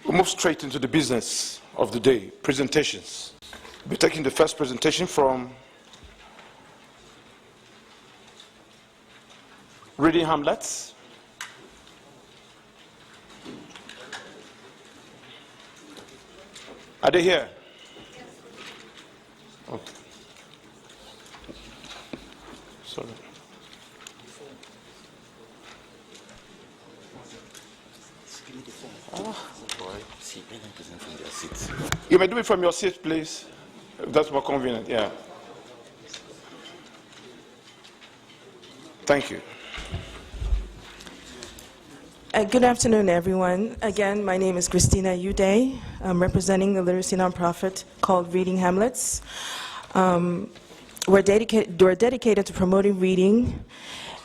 We'll move straight into the business of the day, presentations. We'll be taking the first presentation from Reading Hamlets. Are they here? Yes. Okay. Sorry. You may do it from your seat, please. If that's more convenient, yeah. Thank you. Good afternoon, everyone. Again, my name is Christina Uday. I'm representing the literacy nonprofit called Reading Hamlets. We're dedicated to promoting reading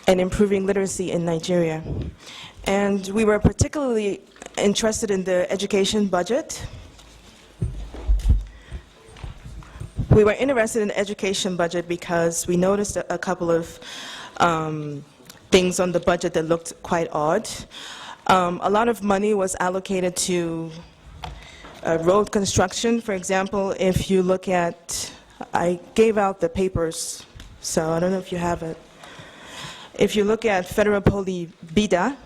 and improving literacy in Nigeria. And we were particularly interested in the education budget. We were interested in the education budget because we noticed a couple of things on the budget that looked quite odd. A lot of money was allocated to road construction. For example, if you look at, I gave out the papers, so I don't know if you have it. If you look at Federal Poly BIDA,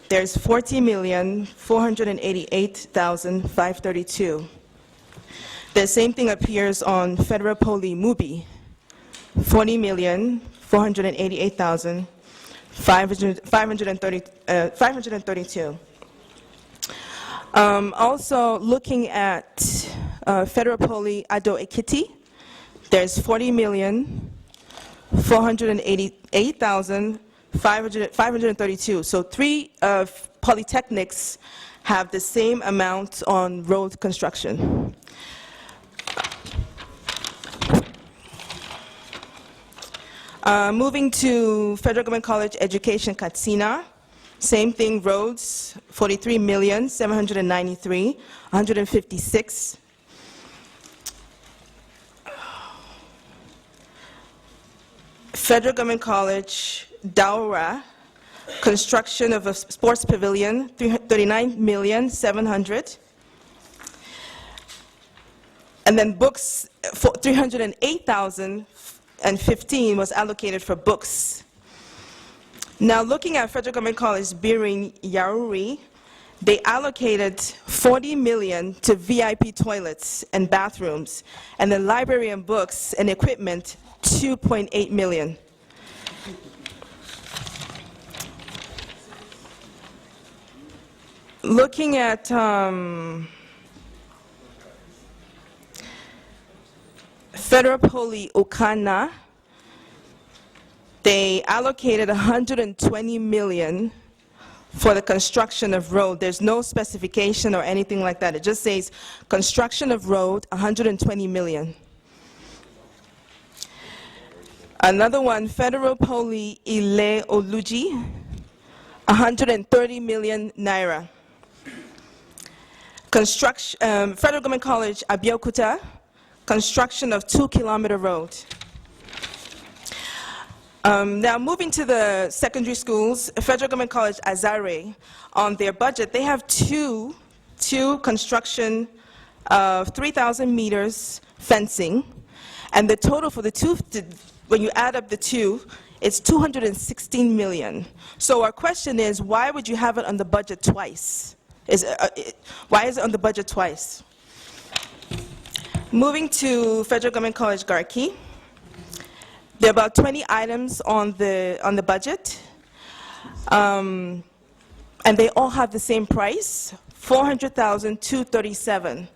there's 40,488,532. The same thing appears on Federal Poly MUBI, 40,488,532. Also, looking at Federal Poly Ado Ekiti, there's 40,488,532. So 3 polytechnics have the same amount on road construction. Moving to Federal Government College Education Katsina, same thing, roads, 43,793,156. Federal Government College Daura, construction of a sports pavilion, 39,700,000. And then books, 308,015 was allocated for books. Now looking at Federal Government College Biring Yauri, they allocated 40 million to VIP toilets and bathrooms, and the library and books and equipment, 2.8 million. Looking at Federal Poly Okana, they allocated 120 million for the construction of road. There's no specification or anything like that. It just says construction of road, 120 million. Another one, Federal Poly Ile Oluji, 130 million naira. Construction, Federal Government College Abeokuta, construction of 2-kilometer road. Now moving to the secondary schools, Federal Government College Azare, on their budget, they have two construction of 3,000 meters fencing, and the total for the two, when you add up the two, it's 216 million. So our question is, why would you have it on the budget twice? Why is it on the budget twice? Moving to Federal Government College Garki, there are about 20 items on the budget, and they all have the same price, 400,237.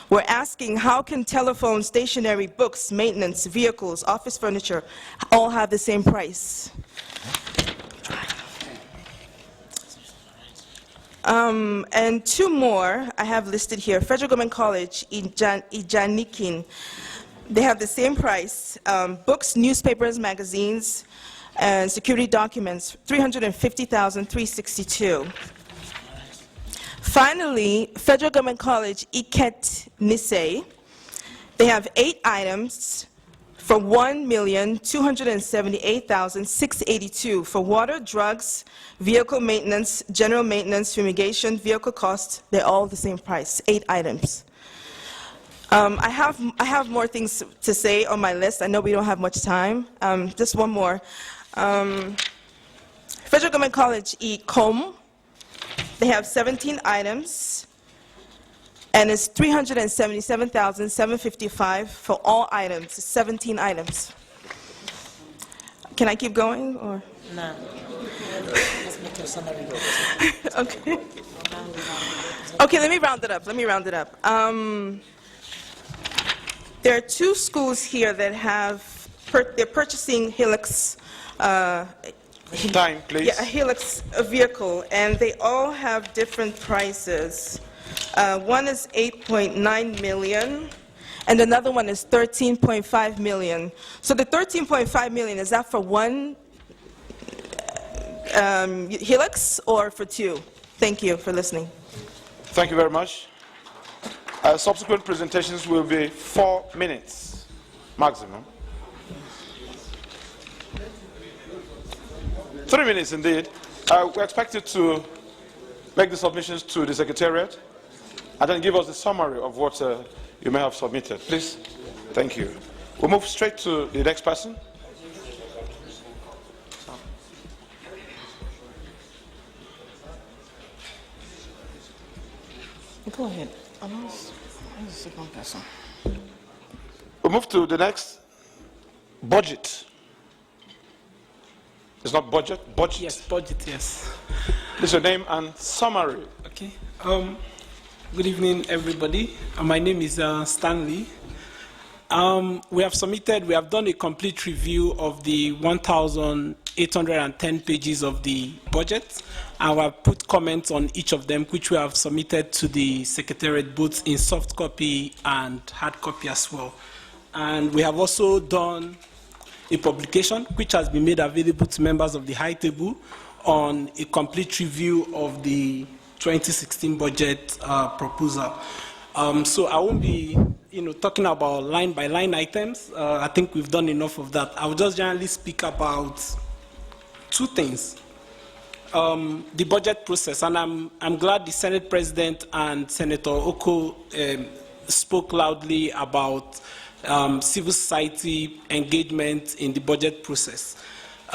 We're asking, how can telephone, stationery, books, maintenance, vehicles, office furniture all have the same price? And 2 more I have listed here. Federal Government College Ijanikin, they have the same price. Books, newspapers, magazines, and security documents, 350,362. Finally, Federal Government College Iket Nisei, they have 8 items, for $1,278,682 for water, drugs, vehicle maintenance, general maintenance, fumigation, vehicle costs. They're all the same price, 8 items. I have more things to say on my list. I know we don't have much time. Just one more. Federal Government College ECOM, they have 17 items, and it's $377,755 for all items, 17 items. Can I keep going, or? No. Okay. Okay, let me round it up. There are 2 schools here that have, they're purchasing Helix, Time, please. yeah, a Helix vehicle, and they all have different prices. One is 8.9 million, and another one is 13.5 million. So the 13.5 million, is that for one Helix or for 2? Thank you for listening. Thank you very much. Subsequent presentations will be 4 minutes maximum. 3 minutes indeed. We're expected to make the submissions to the Secretariat and then give us a summary of what you may have submitted. Please. Thank you. We'll move straight to the next person. Go ahead. Who's the second person? We'll move to the next. Budget. It's not budget, budget. Yes, budget, yes. Please, your name and summary. Okay. Good evening, everybody. My name is Stanley. We have done a complete review of the 1,810 pages of the budget, and we have put comments on each of them, which we have submitted to the Secretariat, both in soft copy and hard copy as well. And we have also done a publication which has been made available to members of the High Table on a complete review of the 2016 budget proposal. So I won't be talking about line-by-line items. I think we've done enough of that. I will just generally speak about 2 things. The budget process, and I'm glad the Senate President and Senator Oko spoke loudly about civil society engagement in the budget process.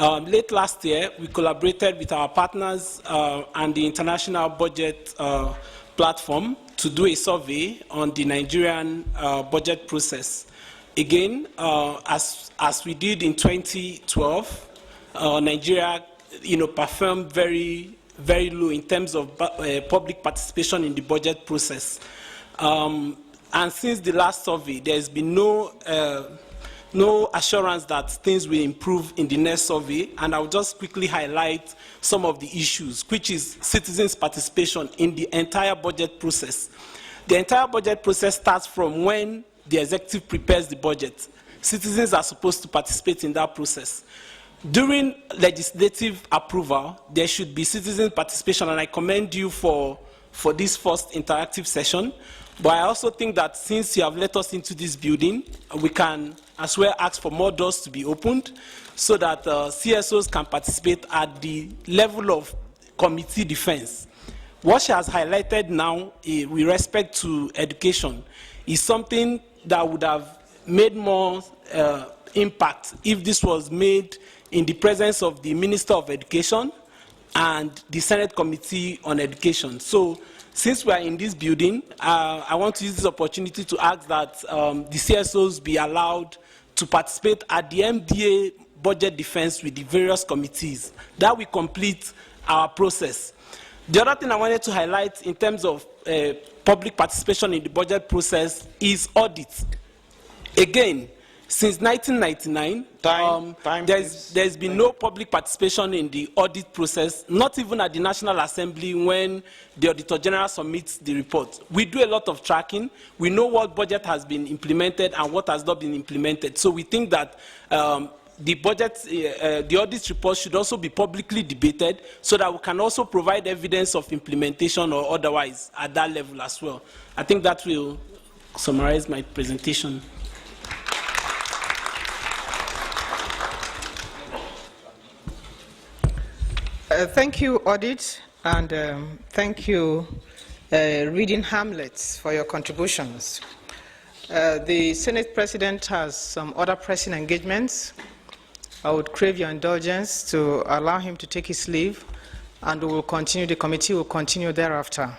Late last year, we collaborated with our partners and the International Budget Platform to do a survey on the Nigerian budget process. Again, as we did in 2012, Nigeria performed very, very low in terms of public participation in the budget process. And since the last survey, there's been no assurance that things will improve in the next survey. And I'll just quickly highlight some of the issues, which is citizens' participation in the entire budget process. The entire budget process starts from when the executive prepares the budget. Citizens are supposed to participate in that process. During legislative approval, there should be citizen participation, and I commend you for this first interactive session. But I also think that since you have let us into this building, we can as well ask for more doors to be opened so that CSOs can participate at the level of committee defense. What she has highlighted now with respect to education is something that would have made more impact if this was made in the presence of the Minister of Education and the Senate Committee on Education. So, since we are in this building, I want to use this opportunity to ask that the CSOs be allowed to participate at the MDA budget defense with the various committees. That will complete our process. The other thing I wanted to highlight in terms of public participation in the budget process is audit. Again, since 1999, there's been no public participation in the audit process, not even at the National Assembly when the Auditor General submits the report. We do a lot of tracking. We know what budget has been implemented and what has not been implemented. So we think that the audit report should also be publicly debated so that we can also provide evidence of implementation or otherwise at that level as well. I think that will summarize my presentation. Thank you, Audit, and thank you, Reading Hamlet, for your contributions. The Senate President has some other pressing engagements. I would crave your indulgence to allow him to take his leave, and we will continue, the committee will continue thereafter.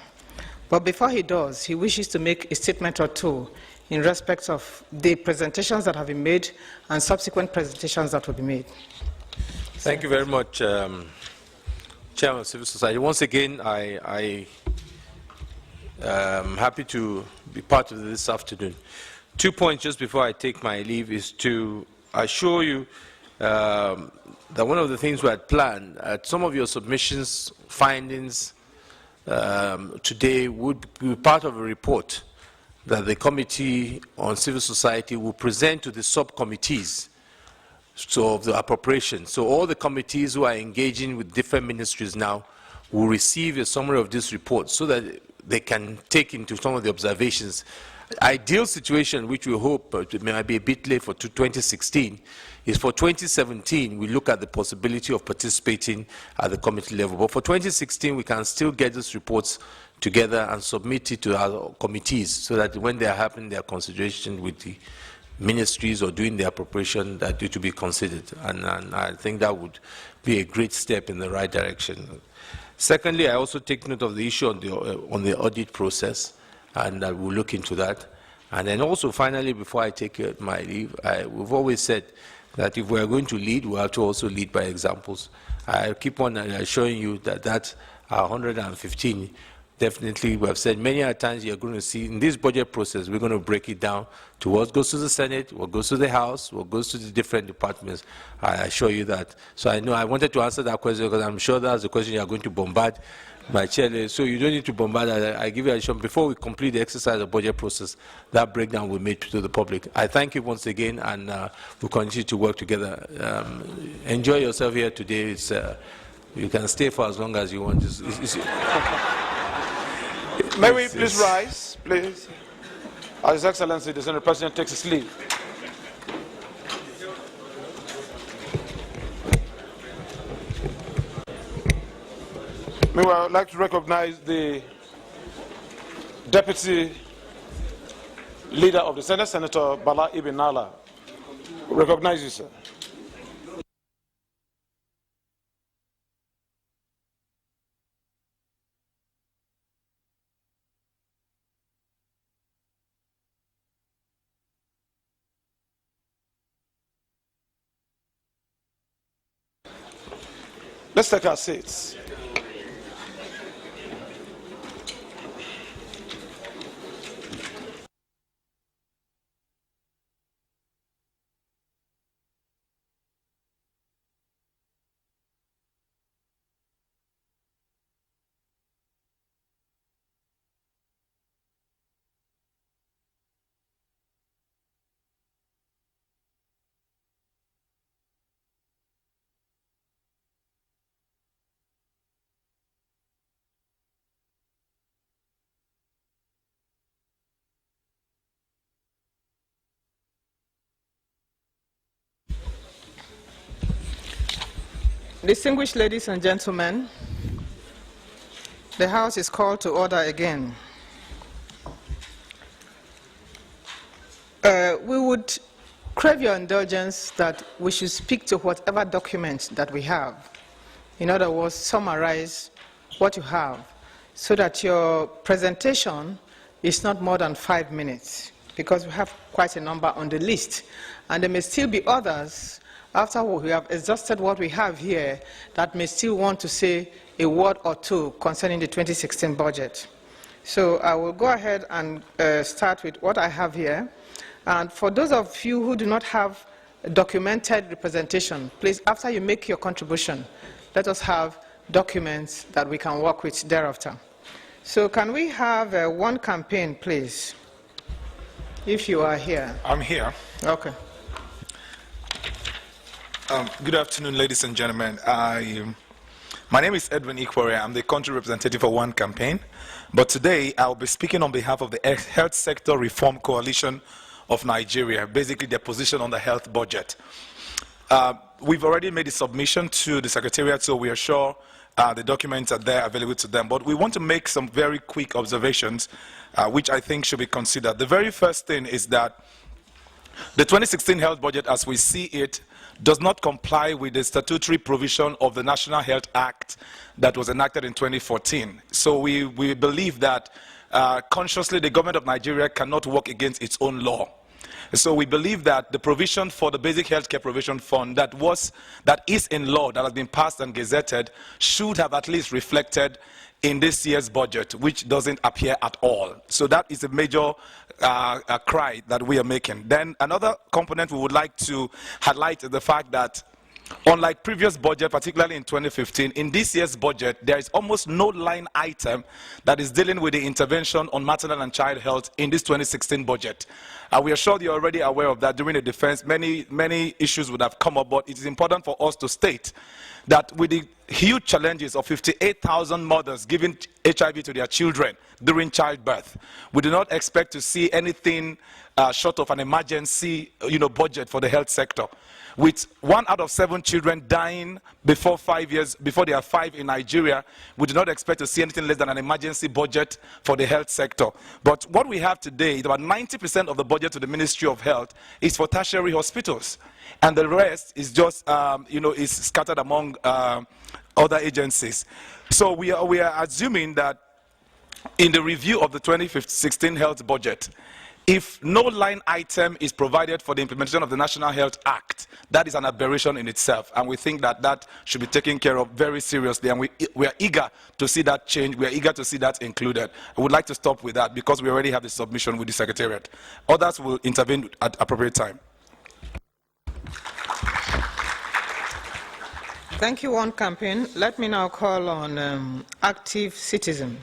But before he does, he wishes to make a statement or two in respect of the presentations that have been made and subsequent presentations that will be made. Thank you very much, Chairman of Civil Society. Once again, I am happy to be part of this afternoon. 2 points just before I take my leave is to assure you that one of the things we had planned, some of your submissions, findings today would be part of a report that the Committee on Civil Society will present to the subcommittees of the appropriation. So all the committees who are engaging with different ministries now will receive a summary of this report so that they can take into some of the observations. Ideal situation, which we hope it may be a bit late for 2016, is for 2017 we look at the possibility of participating at the committee level. But for 2016 we can still get these reports together and submit it to our committees so that when they are having their consideration with the ministries or doing the appropriation, that it to be considered. And I think that would be a great step in the right direction. Secondly, I also take note of the issue on the audit process, and I will look into that. And then also, finally, before I take my leave, we've always said that if we are going to lead, we have to also lead by examples. I keep on assuring you that that 115, definitely, we have said many times you're going to see in this budget process, we're going to break it down to what goes to the Senate, what goes to the House, what goes to the different departments. I assure you that. So I know I wanted to answer that question because I'm sure that's the question you're going to bombard my chair. So you don't need to bombard. I give you a shot. Before we complete the exercise of the budget process, that breakdown will be made to the public. I thank you once again, and we'll continue to work together. Enjoy yourself here today. It's, you can stay for as long as you want. May we please rise, please? As His Excellency, the Senate President takes his leave. Meanwhile, I would like to recognize the Deputy Leader of the Senate, Senator Bala Ibn Nala. Recognize you, sir. Let's take our seats. Distinguished ladies and gentlemen, the House is called to order again. We would crave your indulgence that we should speak to whatever document that we have. In other words, summarize what you have so that your presentation is not more than 5 minutes, because we have quite a number on the list. And there may still be others, after we have exhausted what we have here, that may still want to say a word or two concerning the 2016 budget. So I will go ahead and start with what I have here. And for those of you who do not have documented representation, please, after you make your contribution, let us have documents that we can work with thereafter. So can we have one campaign, please, if you are here? I'm here. Okay. Good afternoon, ladies and gentlemen. My name is Edwin Ikwere. I'm the country representative for One Campaign. But today, I'll be speaking on behalf of the Health Sector Reform Coalition of Nigeria, basically their position on the health budget. We've already made a submission to the Secretariat, so we are sure The documents are there available to them. But we want to make some very quick observations, which I think should be considered. The very first thing is that the 2016 health budget, as we see it, does not comply with the statutory provision of the National Health Act that was enacted in 2014. So we believe that consciously the government of Nigeria cannot work against its own law. So we believe that the provision for the Basic Healthcare Provision Fund that is in law, that has been passed and gazetted, should have at least reflected in this year's budget, which doesn't appear at all. So that is a major cry that we are making. Then another component we would like to highlight is the fact that unlike previous budget, particularly in 2015, in this year's budget, there is almost no line item that is dealing with the intervention on maternal and child health in this 2016 budget. We are sure you're already aware of that. During the defense, many issues would have come up, but it is important for us to state that with the huge challenges of 58,000 mothers giving HIV to their children during childbirth, we do not expect to see anything short of an emergency budget for the health sector. With 1 out of 7 children dying before they are 5 in Nigeria, we do not expect to see anything less than an emergency budget for the health sector. But what we have today, about 90% of the budget to the Ministry of Health is for tertiary hospitals, and the rest is just, is scattered among other agencies. So we are assuming that in the review of the 2016 health budget, if no line item is provided for the implementation of the National Health Act, that is an aberration in itself, and we think that that should be taken care of very seriously, and we are eager to see that change. We are eager to see that included. I would like to stop with that because we already have the submission with the Secretariat. Others will intervene at appropriate time. Thank you, One Campaign. Let me now call on Active Citizen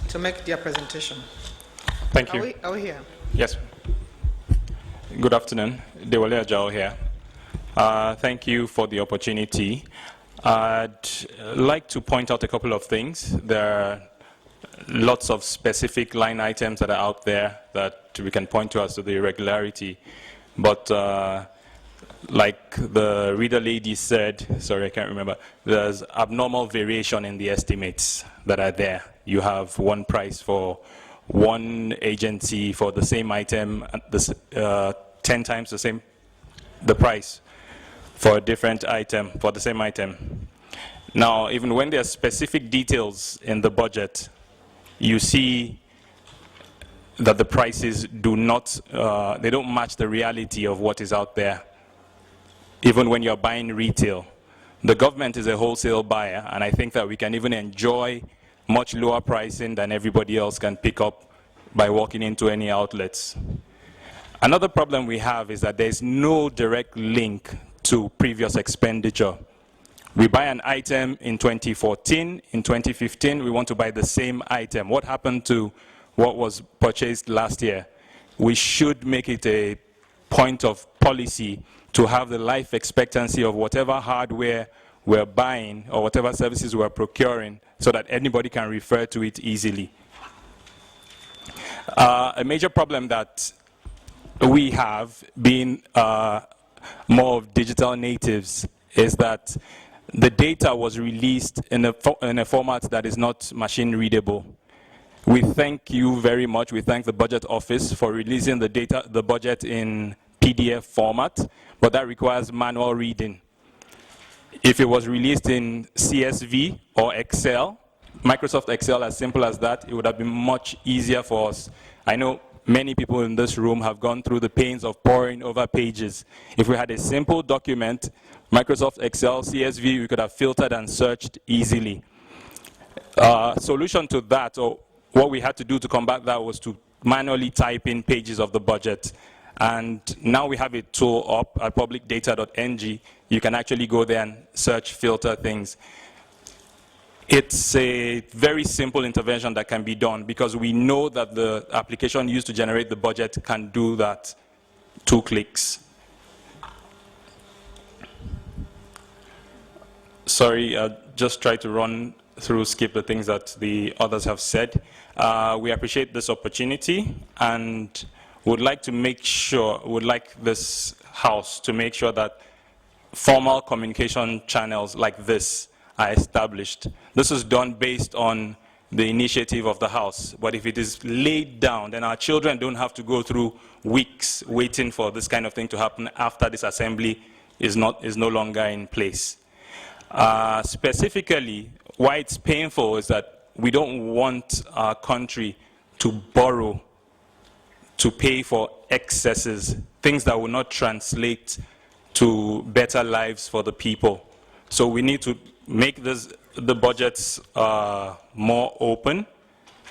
to make their presentation. Thank you. Are we here? Yes. Good afternoon. Dewale Ajao here. Thank you for the opportunity. I'd like to point out a couple of things. There are lots of specific line items that are out there that we can point to as to the irregularity. But like the reader lady said, sorry, I can't remember, there's abnormal variation in the estimates that are there. You have one price for one agency for the same item, 10 times the price for a different item, for the same item. Now, even when there are specific details in the budget, you see that the prices do not, they don't match the reality of what is out there, even when you're buying retail. The government is a wholesale buyer, and I think that we can even enjoy much lower pricing than everybody else can pick up by walking into any outlets. Another problem we have is that there's no direct link to previous expenditure. We buy an item in 2014, in 2015 we want to buy the same item. What happened to what was purchased last year? We should make it a point of policy to have the life expectancy of whatever hardware we're buying or whatever services we're procuring so that anybody can refer to it easily. A major problem that we have, being more of digital natives, is that the data was released in a format that is not machine readable. We thank you very much. We thank the Budget Office for releasing the budget in PDF format, but that requires manual reading. If it was released in CSV or Excel, Microsoft Excel, as simple as that, it would have been much easier for us. I know many people in this room have gone through the pains of poring over pages. If we had a simple document, Microsoft Excel, CSV, we could have filtered and searched easily. Solution to that, or what we had to do to combat that, was to manually type in pages of the budget. And now we have a tool up at publicdata.ng. You can actually go there and search, filter things. It's a very simple intervention that can be done because we know that the application used to generate the budget can do that 2 clicks. Sorry, I'll just try to skip the things that the others have said. We appreciate this opportunity and would like this House to make sure that formal communication channels like this are established. This is done based on the initiative of the House. But if it is laid down, then our children don't have to go through weeks waiting for this kind of thing to happen after this assembly is no longer in place. Specifically, why it's painful is that we don't want our country to borrow to pay for excesses, things that will not translate to better lives for the people. So we need to make the budgets more open,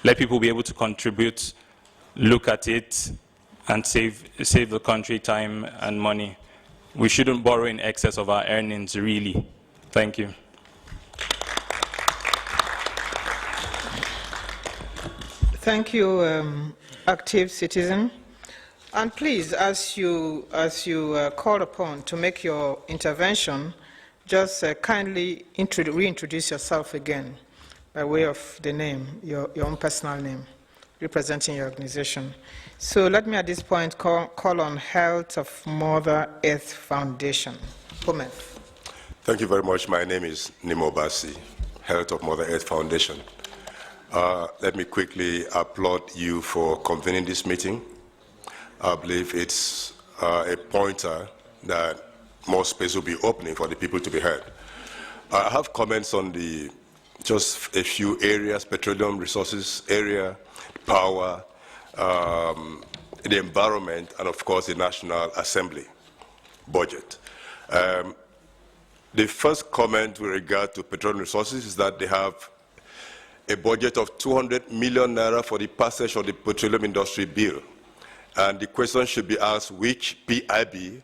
let people be able to contribute, look at it, and save the country time and money. We shouldn't borrow in excess of our earnings, really. Thank you. Thank you, active citizen. And please, as you called upon to make your intervention, just kindly reintroduce yourself again by way of the name, your own personal name, representing your organization. So let me at this point call on Health of Mother Earth Foundation. Homer. Thank you very much. My name is Nimo Basi, Health of Mother Earth Foundation. Let me quickly applaud you for convening this meeting. I believe it's a pointer that more space will be opening for the people to be heard. I have comments on just a few areas: petroleum resources area, power, the environment, and of course the National Assembly budget. The first comment with regard to petroleum resources is that they have a budget of 200 million naira for the passage of the petroleum industry bill. And the question should be asked, which PIB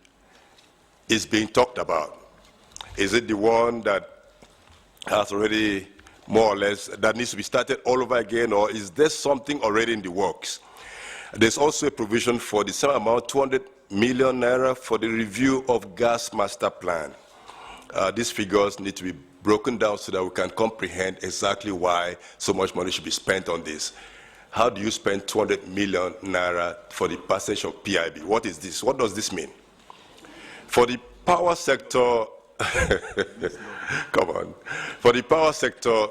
is being talked about? Is it the one that has already more or less, that needs to be started all over again, or is there something already in the works? There's also a provision for the same amount, 200 million naira, for the review of gas master plan. These figures need to be broken down so that we can comprehend exactly why so much money should be spent on this. How do you spend 200 million naira for the passage of PIB? What is this? What does this mean? For the power sector, come on. For the power sector,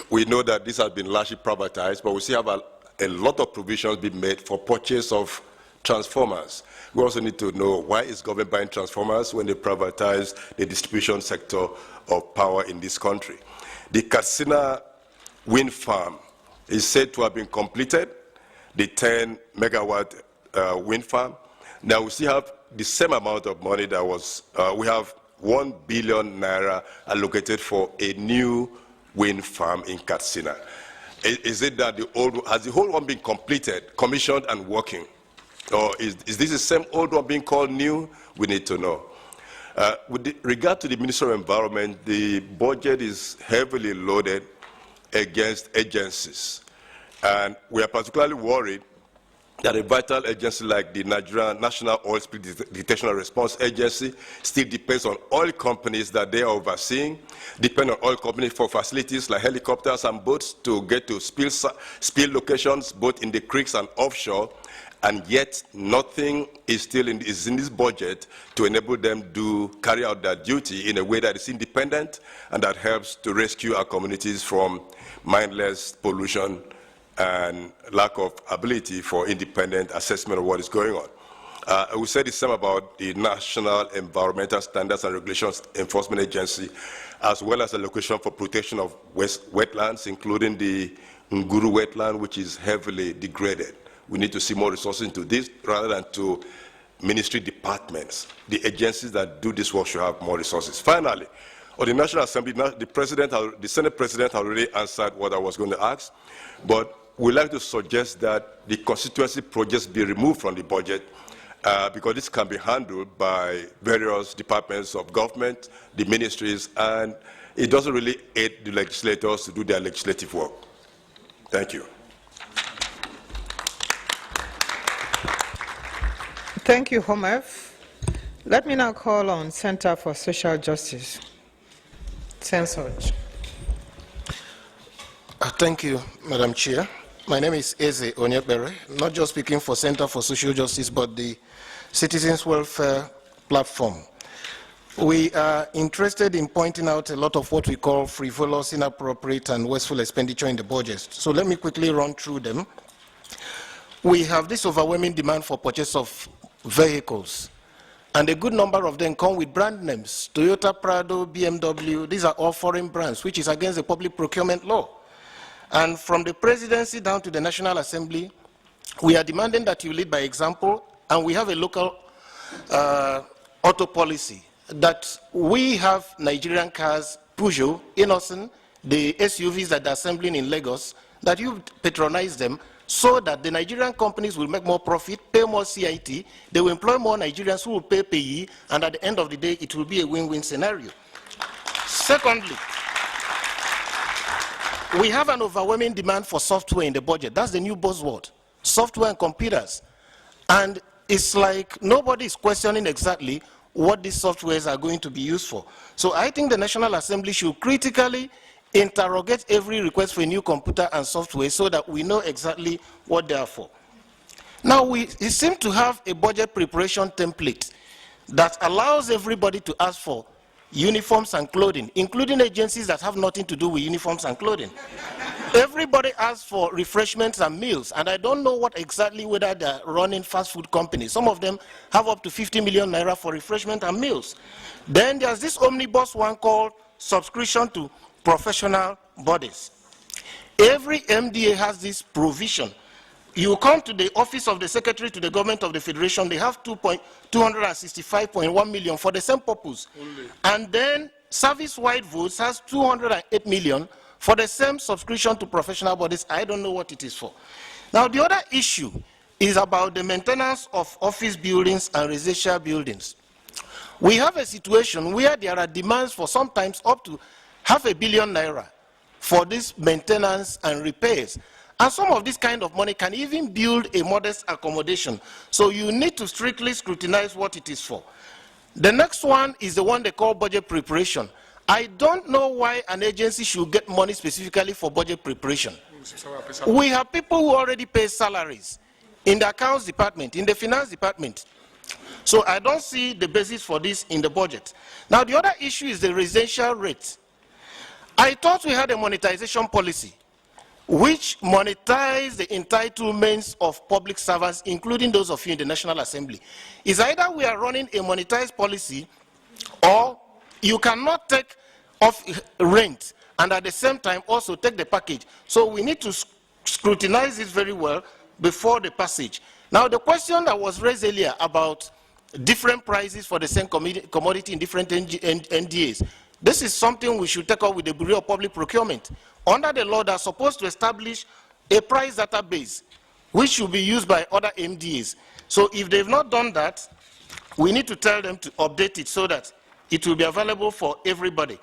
we know that this has been largely privatized, but we still have a lot of provisions being made for purchase of transformers. We also need to know, why is government buying transformers when they privatize the distribution sector of power in this country? The Katsina wind farm is said to have been completed, the 10-megawatt wind farm. Now we still have the same amount of money that was, we have 1 billion naira allocated for a new wind farm in Katsina. Is it that has the whole one been completed, commissioned and working? Or is this the same old one being called new? We need to know. With regard to the Ministry of Environment, the budget is heavily loaded against agencies. And we are particularly worried that a vital agency like the Nigerian National Oil Spill Detection and Response Agency still depends on oil companies that they are overseeing, depend on oil companies for facilities like helicopters and boats to get to spill locations, both in the creeks and offshore, and yet nothing is in this budget to enable them to carry out their duty in a way that is independent and that helps to rescue our communities from mindless pollution and lack of ability for independent assessment of what is going on. We said the same about the National Environmental Standards and Regulations Enforcement Agency, as well as the location for protection of wetlands, including the Nguru wetland, which is heavily degraded. We need to see more resources into this rather than to ministry departments. The agencies that do this work should have more resources. Finally, on the National Assembly, the Senate President already answered what I was going to ask, but we'd like to suggest that the constituency projects be removed from the budget because this can be handled by various departments of government, the ministries, and it doesn't really aid the legislators to do their legislative work. Thank you. Thank you, Homef. Let me now call on Center for Social Justice. Sensoj. Thank you, Madam Chair. My name is Eze Onyebere, not just speaking for Center for Social Justice, but the Citizens Welfare Platform. We are interested in pointing out a lot of what we call frivolous, inappropriate, and wasteful expenditure in the budget. So let me quickly run through them. We have this overwhelming demand for purchase of vehicles, and a good number of them come with brand names. Toyota, Prado, BMW, these are all foreign brands, which is against the public procurement law. And from the presidency down to the National Assembly, we are demanding that you lead by example, and we have a local auto policy that we have Nigerian cars, Peugeot, Innocent, the SUVs that are assembling in Lagos, that you patronize them so that the Nigerian companies will make more profit, pay more CIT, they will employ more Nigerians who will pay PE, and at the end of the day, it will be a win-win scenario. Secondly, we have an overwhelming demand for software in the budget. That's the new buzzword, software and computers. And it's like nobody is questioning exactly what these softwares are going to be used for. So I think the National Assembly should critically interrogate every request for a new computer and software so that we know exactly what they are for. Now, we seem to have a budget preparation template that allows everybody to ask for uniforms and clothing, including agencies that have nothing to do with uniforms and clothing. Everybody asks for refreshments and meals, and I don't know what exactly whether they're running fast food companies. Some of them have up to 50 million naira for refreshment and meals. Then there's this omnibus one called subscription to professional bodies. Every MDA has this provision. You come to the office of the Secretary to the Government of the Federation, they have 265.1 million for the same purpose. And then service-wide votes has 208 million for the same subscription to professional bodies. I don't know what it is for. Now, the other issue is about the maintenance of office buildings and residential buildings. We have a situation where there are demands for sometimes up to 500 million naira for this maintenance and repairs. And some of this kind of money can even build a modest accommodation. So you need to strictly scrutinize what it is for. The next one is the one they call budget preparation. I don't know why an agency should get money specifically for budget preparation. We have people who already pay salaries in the accounts department, in the finance department. So I don't see the basis for this in the budget. Now, the other issue is the residential rate. I thought we had a monetization policy which monetize the entitlements of public servants, including those of you in the National Assembly. It's either we are running a monetized policy, or you cannot take off rent and at the same time also take the package. So we need to scrutinize this very well before the passage. Now, the question that was raised earlier about different prices for the same commodity in different NDAs, this is something we should take up with the Bureau of Public Procurement. Under the law, they are supposed to establish a price database which should be used by other MDAs. So if they've not done that, we need to tell them to update it so that it will be available for everybody.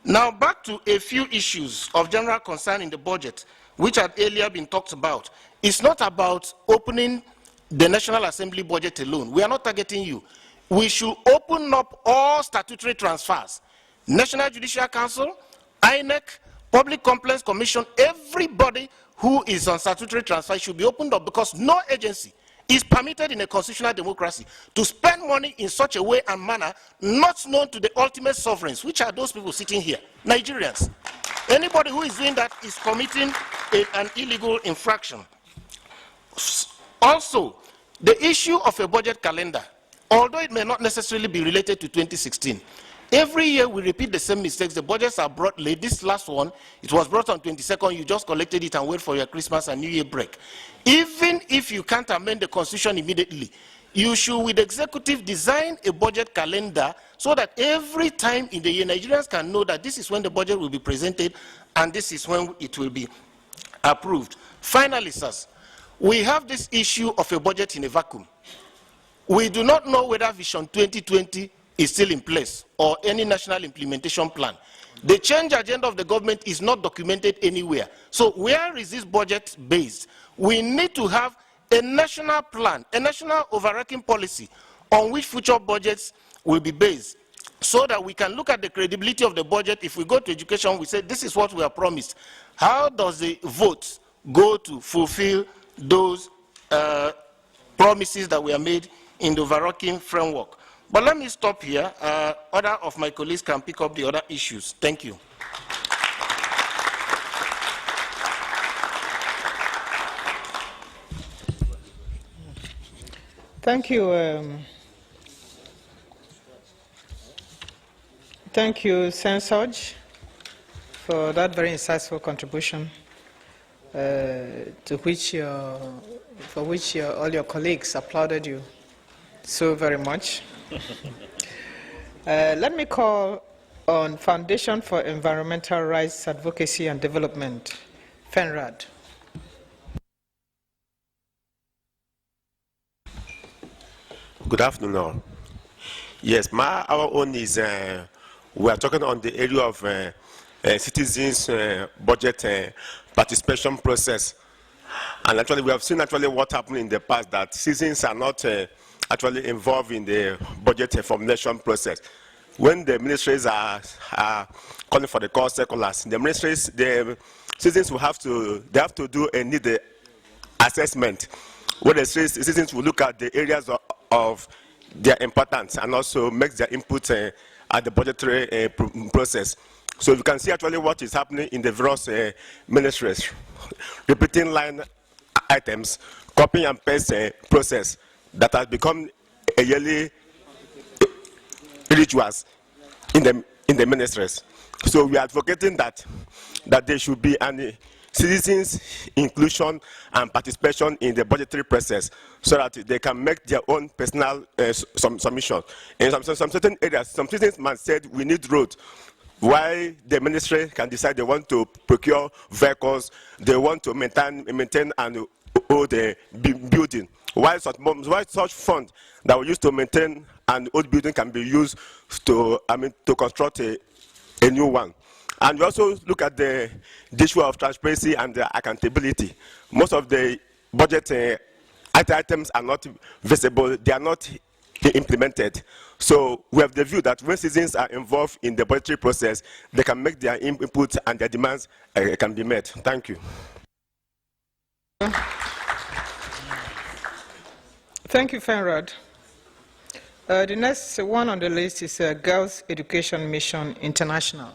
Now, back to a few issues of general concern in the budget, which had earlier been talked about. It's not about opening the National Assembly budget alone. We are not targeting you. We should open up all statutory transfers. National Judicial Council, INEC, Public Complaints Commission, everybody who is on statutory transfer should be opened up, because no agency is permitted in a constitutional democracy to spend money in such a way and manner not known to the ultimate sovereigns, which are those people sitting here, Nigerians. Anybody who is doing that is committing an illegal infraction. Also, the issue of a budget calendar, although it may not necessarily be related to 2016, every year we repeat the same mistakes. The budgets are brought late. This last one, it was brought on 22nd. You just collected it and wait for your Christmas and New Year break. Even if you can't amend the Constitution immediately, you should, with the executive, design a budget calendar so that every time in the year, Nigerians can know that this is when the budget will be presented and this is when it will be approved. Finally, sirs, we have this issue of a budget in a vacuum. We do not know whether Vision 2020 is still in place or any national implementation plan. The change agenda of the government is not documented anywhere. So where is this budget based? We need to have a national plan, a national overarching policy on which future budgets will be based, so that we can look at the credibility of the budget. If we go to education, we say this is what we are promised. How does the vote go to fulfill those promises that were made in the overarching framework? But let me stop here. Other of my colleagues can pick up the other issues. Thank you. Thank you. Thank you, CSOs, for that very insightful contribution, for which all your colleagues applauded you so very much. Let me call on Foundation for Environmental Rights Advocacy and Development, FENRAD. Good afternoon, all. Yes, our own is, we are talking on the area of citizens' budget participation process. And actually, we have seen actually what happened in the past, that citizens are not actually involved in the budget formulation process. When the ministries are calling for the call circulars, the citizens will have to do a need assessment, where the citizens will look at the areas of their importance and also make their input at the budgetary process. So you can see actually what is happening in the various ministries. Repeating line items, copy and paste process that has become a yearly rituals in the ministries. So we are advocating that there should be an citizens' inclusion and participation in the budgetary process, so that they can make their own personal submission. In some certain areas, some citizens might say we need roads. Why the ministry can decide they want to procure vehicles, they want to maintain and hold the building. Why such fund that we use to maintain an old building can be used to construct a new one. And we also look at the issue of transparency and accountability. Most of the budget items are not visible, they are not implemented. So we have the view that when citizens are involved in the budgetary process, they can make their input and their demands can be met. Thank you. Thank you, FENRAD. The next one on the list is Girls Education Mission International.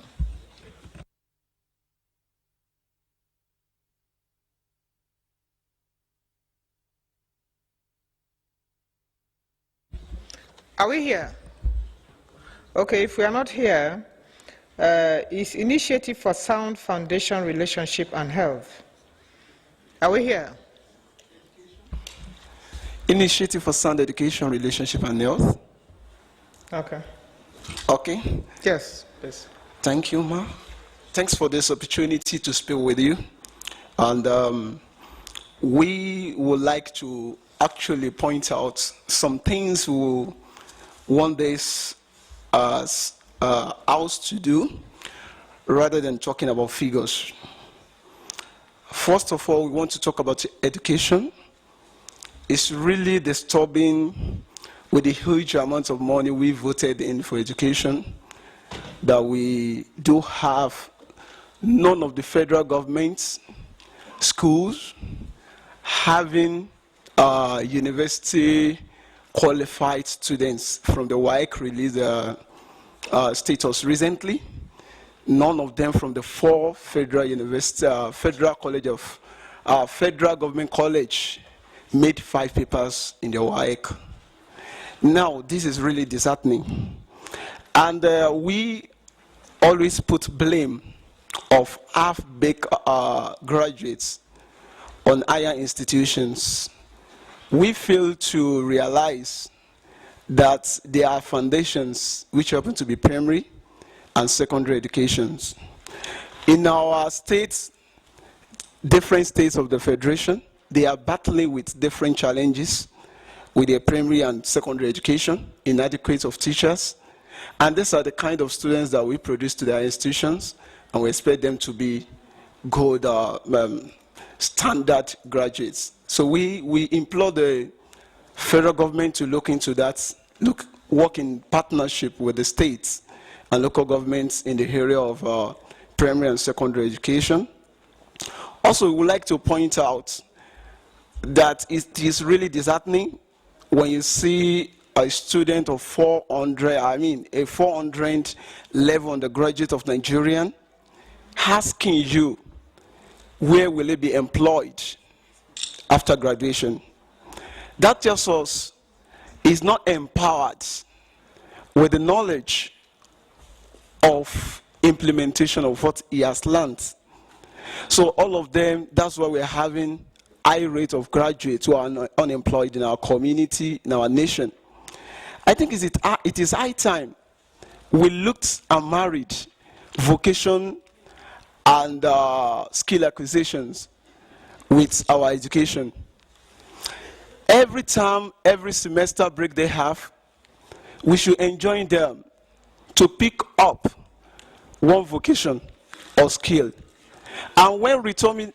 Are we here? Okay, if we are not here, is Initiative for Sound Foundation Relationship and Health. Are we here? Initiative for Sound Education, Relationship and Health. Okay. Okay. Yes, please. Thank you, Ma. Thanks for this opportunity to speak with you. And we would like to actually point out some things we want this house to do, rather than talking about figures. First of all, we want to talk about education. It's really disturbing, with the huge amount of money we voted in for education, that we do have none of the federal government's schools having university qualified students from the WAEC release status recently. None of them from the 4 federal university, federal government college made 5 papers in the WAEC. Now, this is really disheartening. And we always put blame of half-baked graduates on higher institutions. We fail to realize that there are foundations which happen to be primary and secondary educations. In our states, different states of the Federation, they are battling with different challenges with their primary and secondary education, inadequate of teachers. And these are the kind of students that we produce to their institutions, and we expect them to be good standard graduates. So we implore the federal government to look into that, work in partnership with the states and local governments in the area of primary and secondary education. Also, we would like to point out that it is really disheartening when you see a student of 400, a 400 level undergraduate of Nigerian, asking you, where will they be employed after graduation? That tells us he's not empowered with the knowledge of implementation of what he has learned. So all of them, that's why we're having high rate of graduates who are unemployed in our community, in our nation. I think it is high time we looked and married vocation and skill acquisitions with our education. Every term, every semester break they have, we should enjoin them to pick up one vocation or skill. And when returning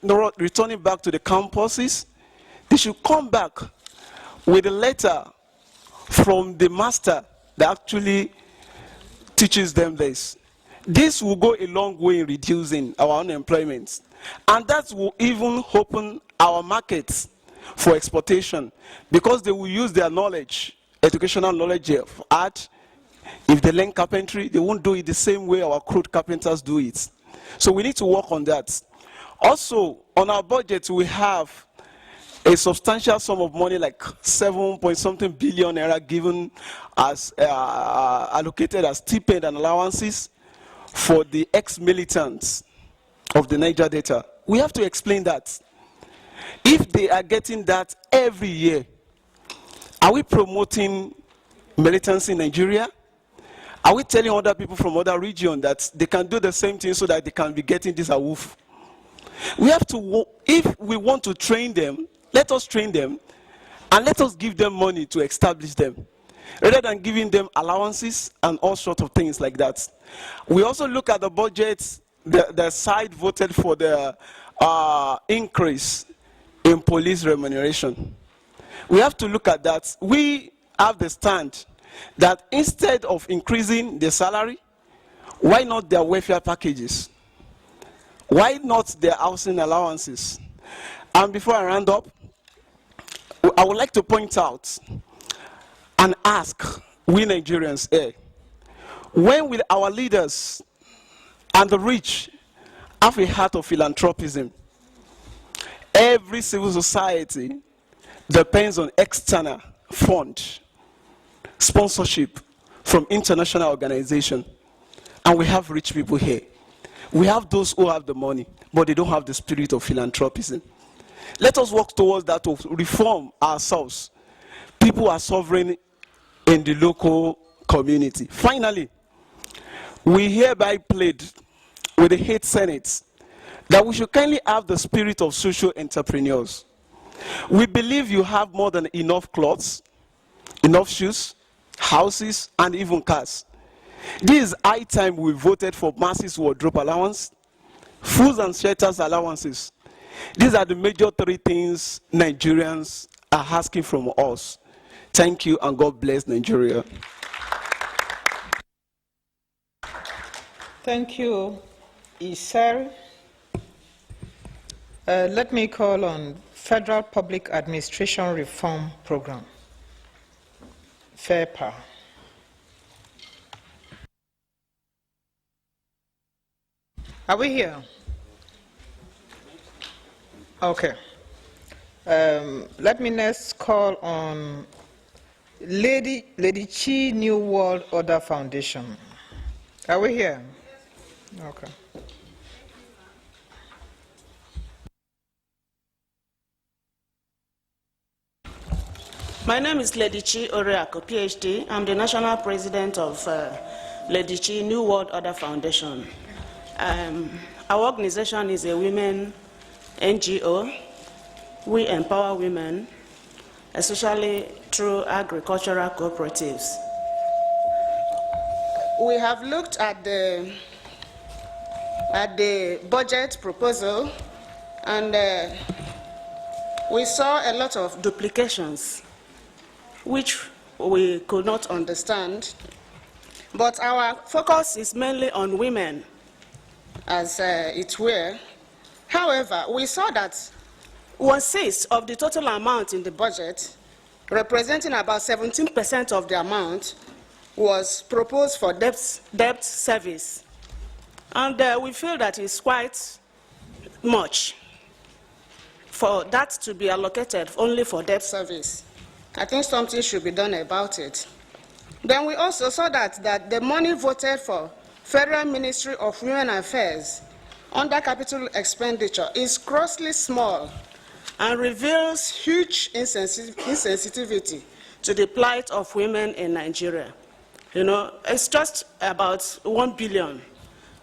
back to the campuses, they should come back with a letter from the master that actually teaches them this. This will go a long way in reducing our unemployment. And that will even open our markets for exportation, because they will use their knowledge, educational knowledge of art. If they learn carpentry, they won't do it the same way our crude carpenters do it. So we need to work on that. Also, on our budget, we have a substantial sum of money, like 7-point-something billion naira, given as allocated as stipend and allowances for the ex-militants of the Niger Delta. We have to explain that. If they are getting that every year, are we promoting militancy in Nigeria? Are we telling other people from other regions that they can do the same thing so that they can be getting this awoof? We have to, if we want to train them, let us train them and let us give them money to establish them, rather than giving them allowances and all sorts of things like that. We also look at the budget. The side voted for the increase in police remuneration. We have to look at that. We have the stand that instead of increasing the salary, why not their welfare packages? Why not their housing allowances? And before I round up, I would like to point out and ask we Nigerians here, when will our leaders and the rich have a heart of philanthropism? Every civil society depends on external fund, sponsorship from international organizations. And we have rich people here. We have those who have the money, but they don't have the spirit of philanthropism. Let us work towards that, to reform ourselves. People are sovereign in the local community. Finally, we hereby plead with the 8 senates that we should kindly have the spirit of social entrepreneurs. We believe you have more than enough clothes, enough shoes, houses, and even cars. This is high time we voted for masses wardrobe allowance, foods and shelters allowances. These are the major 3 things Nigerians are asking from us. Thank you, and God bless Nigeria. Thank you, Isar. Let me call on Federal Public Administration Reform Program, FAIRPA. Are we here? Okay. Let me next call on Lady Chi New World Order Foundation. Are we here? Okay. My name is Lady Chi Oriako, PhD. I'm the National President of Lady Chi New World Order Foundation. Our organization is a women NGO. We empower women, especially through agricultural cooperatives. We have looked at the budget proposal, and we saw a lot of duplications, which we could not understand. But our focus is mainly on women, as it were. However, we saw that 1/6 of the total amount in the budget representing about 17% of the amount, was proposed for debt service. And we feel that it's quite much for that to be allocated only for debt service. I think something should be done about it. Then we also saw that the money voted for Federal Ministry of Women Affairs under capital expenditure is grossly small and reveals huge insensitivity to the plight of women in Nigeria. You know, it's just about 1 billion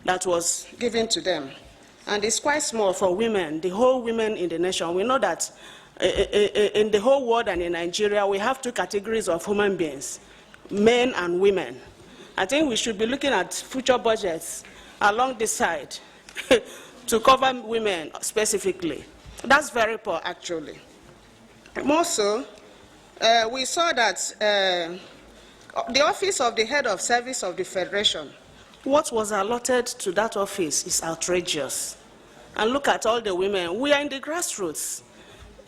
that was given to them. And it's quite small for women, the whole women in the nation. We know that in the whole world and in Nigeria, we have two categories of human beings, men and women. I think we should be looking at future budgets along this side to cover women specifically. That's very poor, actually. More so, we saw that the office of the head of service of the Federation, what was allotted to that office is outrageous. And look at all the women. We are in the grassroots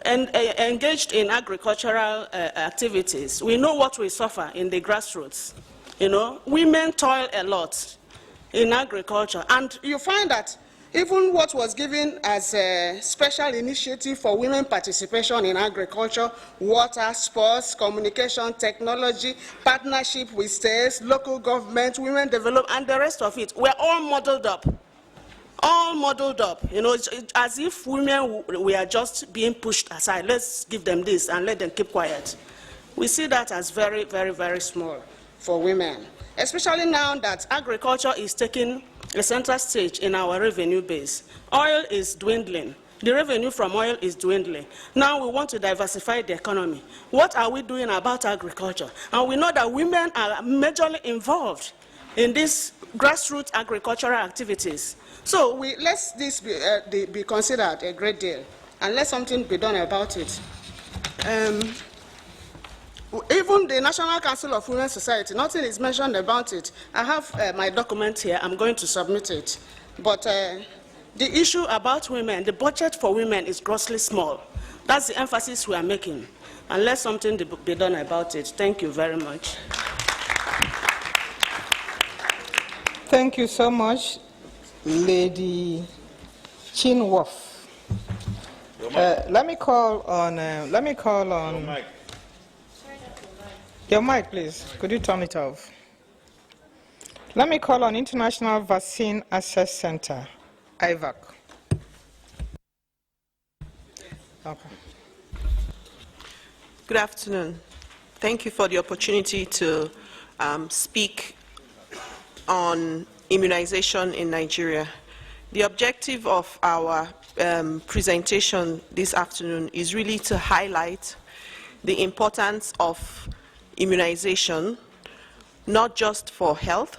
and engaged in agricultural activities. We know what we suffer in the grassroots. You know, women toil a lot in agriculture. And you find that even what was given as a special initiative for women participation in agriculture, water, sports, communication, technology, partnership with states, local government, women development, and the rest of it, we're all modeled up. All modeled up. You know, it's as if women we are just being pushed aside. Let's give them this and let them keep quiet. We see that as very, very, very small for women, especially now that agriculture is taking a central stage in our revenue base. Oil is dwindling. The revenue from oil is dwindling. Now we want to diversify the economy. What are we doing about agriculture? And we know that women are majorly involved in these grassroots agricultural activities. So let this be considered a great deal, and let something be done about it. Even the National Council of Women's Society, nothing is mentioned about it. I have my document here. I'm going to submit it. But the issue about women, the budget for women is grossly small. That's the emphasis we are making. And let something be done about it. Thank you very much. Thank you so much, Lady Chinwoff. Let me call on. Your mic, please. Could you turn it off? Let me call on International Vaccine Access Center, IVAC. Okay. Good afternoon. Thank you for the opportunity to speak on immunization in Nigeria. The objective of our presentation this afternoon is really to highlight the importance of immunization, not just for health,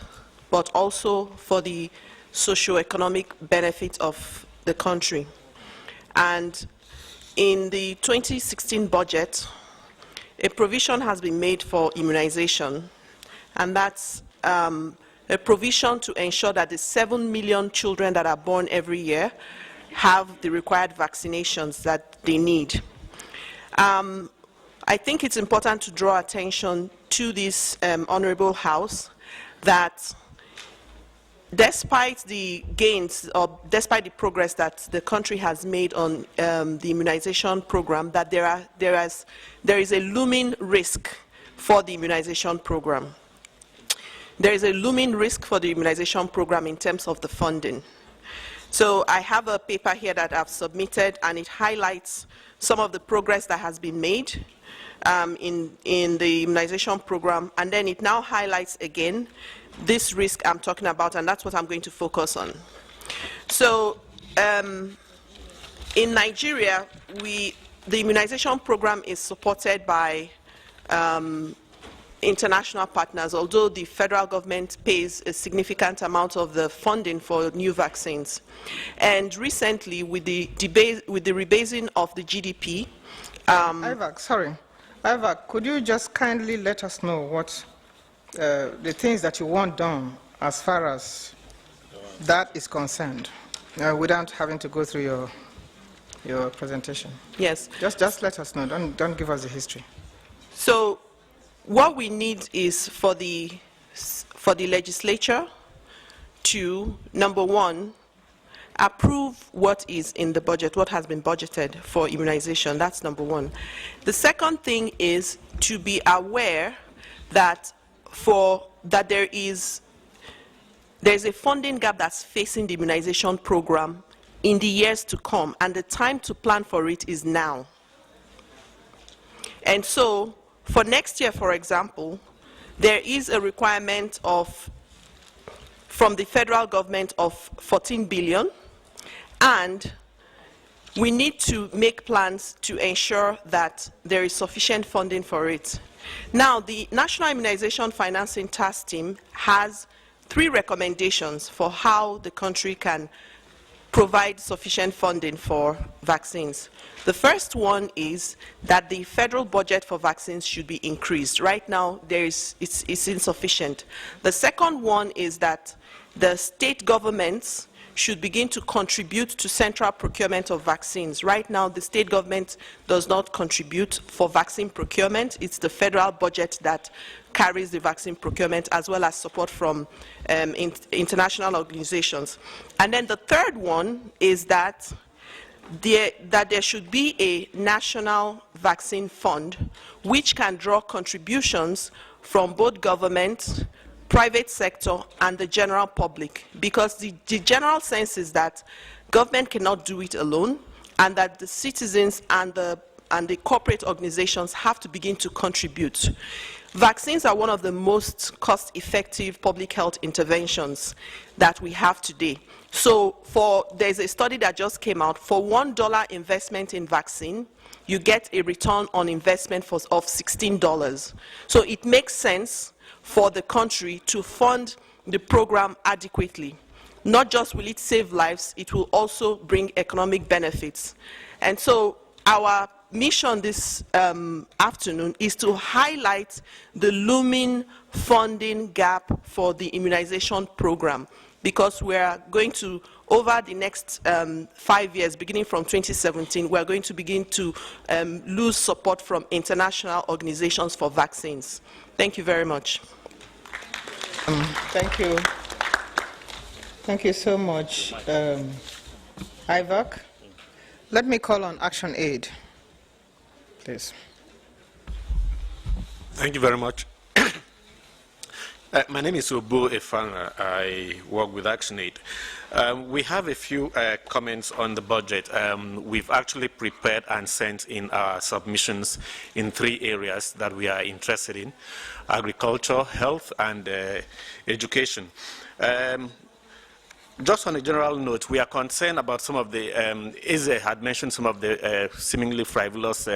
but also for the socio-economic benefit of the country. And in the 2016 budget, a provision has been made for immunization, and that's a provision to ensure that the 7 million children that are born every year have the required vaccinations that they need. I think it's important to draw attention to this Honorable House that despite the gains or despite the progress that the country has made on the immunization program, that there is a looming risk for the immunization program. There is a looming risk for the immunization program in terms of the funding. So I have a paper here that I've submitted, and it highlights some of the progress that has been made in the immunization program, and then it now highlights again this risk I'm talking about, and that's what I'm going to focus on. So in Nigeria, the immunization program is supported by international partners, although the federal government pays a significant amount of the funding for new vaccines. And recently, with the rebasing of the GDP, Ivac, could you just kindly let us know what the things that you want done as far as that is concerned, without having to go through your presentation? Yes. Just let us know. Don't give us the history. So what we need is for the legislature to, number one, approve what is in the budget, what has been budgeted for immunization. That's number one. The second thing is to be aware that there's a funding gap that's facing the immunization program in the years to come, and the time to plan for it is now. And so, for next year, for example, there is a requirement from the federal government of 14 billion, and we need to make plans to ensure that there is sufficient funding for it. Now, the National Immunization Financing Task Team has 3 recommendations for how the country can provide sufficient funding for vaccines. The first one is that the federal budget for vaccines should be increased. Right now, it's insufficient. The second one is that the state governments should begin to contribute to central procurement of vaccines. Right now, the state government does not contribute for vaccine procurement. It's the federal budget that carries the vaccine procurement, as well as support from international organizations. And then the third one is that there should be a national vaccine fund which can draw contributions from both government, private sector, and the general public, because the general sense is that government cannot do it alone, and that the citizens and the corporate organizations have to begin to contribute. Vaccines are one of the most cost-effective public health interventions that we have today. So there's a study that just came out. For $1 investment in vaccine, you get a return on investment of $16. So it makes sense for the country to fund the program adequately. Not just will it save lives, it will also bring economic benefits. And so our mission this afternoon is to highlight the looming funding gap for the immunization program, because we are going to, over the next 5 years, beginning from 2017, we are going to begin to lose support from international organizations for vaccines. Thank you very much. Thank you. Thank you so much, Ivak. Let me call on Action Aid, please. Thank you very much. My name is Obo Efanga. I work with ActionAid. We have a few comments on the budget. We've actually prepared and sent in our submissions in 3 areas that we are interested in: agriculture, health, and education. Just on a general note, we are concerned about some of the, Eze had mentioned some of the seemingly frivolous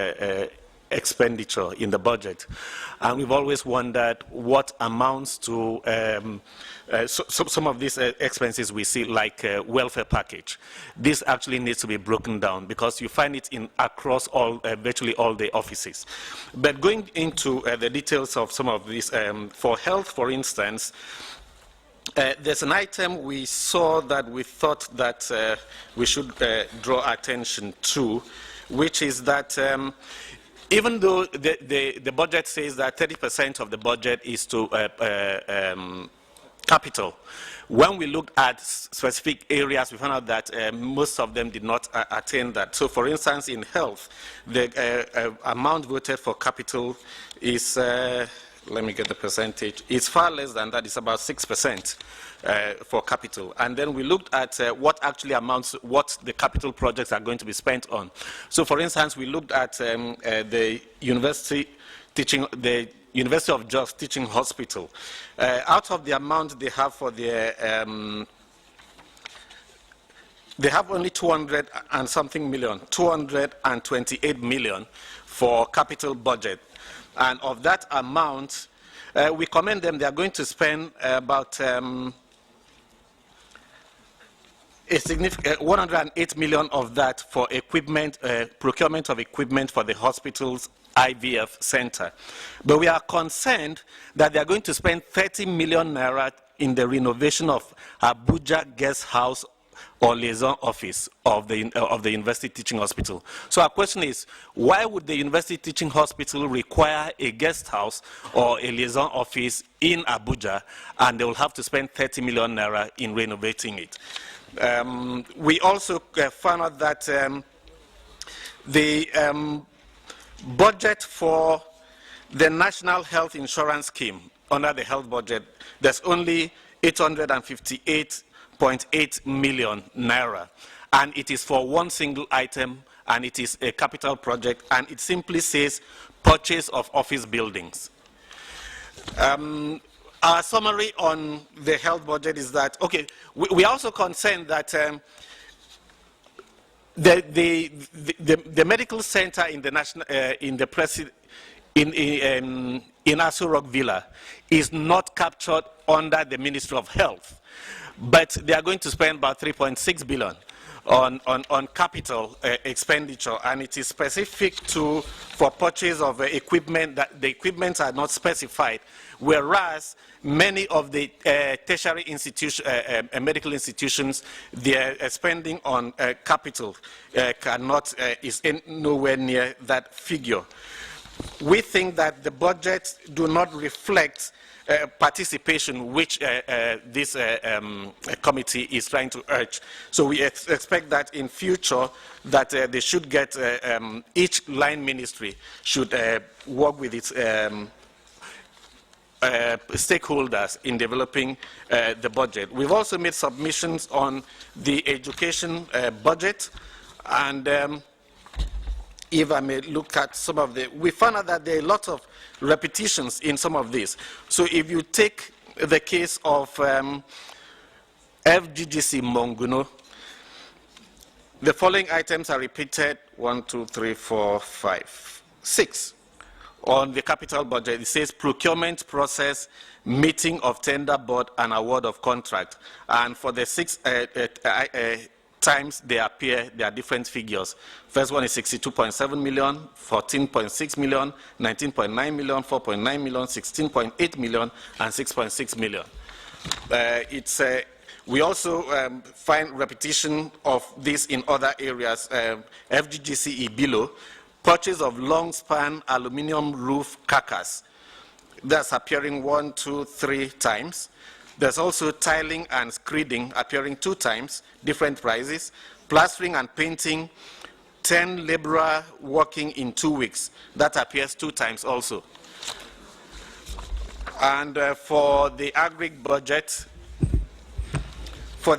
expenditure in the budget. And we've always wondered what amounts to some of these expenses we see, like welfare package. This actually needs to be broken down, because you find it across virtually all the offices. But going into the details of some of these, for health, for instance, there's an item we saw that we thought that we should draw attention to, which is that even though the budget says that 30% of the budget is to capital, when we looked at specific areas, we found out that most of them did not attain that. So, for instance, in health, the amount voted for capital is, let me get the percentage, it's far less than that. It's about 6% for capital. And then we looked at what actually amounts, what the capital projects are going to be spent on. So, for instance, we looked at the University of Jos Teaching Hospital. Out of the amount they have for their, they have only 200 and something million, 228 million for capital budget. And of that amount, we commend them. They are going to spend about a significant 108 million of that for equipment, procurement of equipment for the hospital's IVF center. But we are concerned that they are going to spend 30 million naira in the renovation of Abuja Guest House or liaison office of the University Teaching Hospital. So our question is, why would the University Teaching Hospital require a guest house or a liaison office in Abuja, and they will have to spend 30 million naira in renovating it? We also found out that the budget for the National Health Insurance Scheme under the health budget, there's only 858.8 million naira, and it is for one single item, and it is a capital project, and it simply says purchase of office buildings. Our summary on the health budget is that, okay, we are also concerned that the medical center in the national in Aso Rock Villa is not captured under the Ministry of Health, but they are going to spend about 3.6 billion on capital expenditure, and it is specific for purchase of equipment. That the equipment are not specified, whereas many of the tertiary medical institutions, their spending on capital is nowhere near that figure. We think that the budget do not reflect participation, which this committee is trying to urge. So we expect that in future that they should get, each line ministry should work with its stakeholders in developing the budget. We've also made submissions on the education budget, and if I may look at some of we found out that there are a lot of repetitions in some of these. So if you take the case of FGGC Monguno, the following items are repeated: 1, 2, 3, 4, 5, 6. On the capital budget, it says procurement process, meeting of tender board, and award of contract. And for the 6 times they appear, there are different figures. First one is 62.7 million, 14.6 million, 19.9 million, 4.9 million, 16.8 million, and 6.6 million. We also find repetition of this in other areas. FGGC Ibilo, purchase of long span aluminum roof carcass. That's appearing 1, 2, 3 times. There's also tiling and screeding appearing 2 times, different prices. Plastering and painting, 10 laborer working in 2 weeks. That appears 2 times also. And for the agri budget, we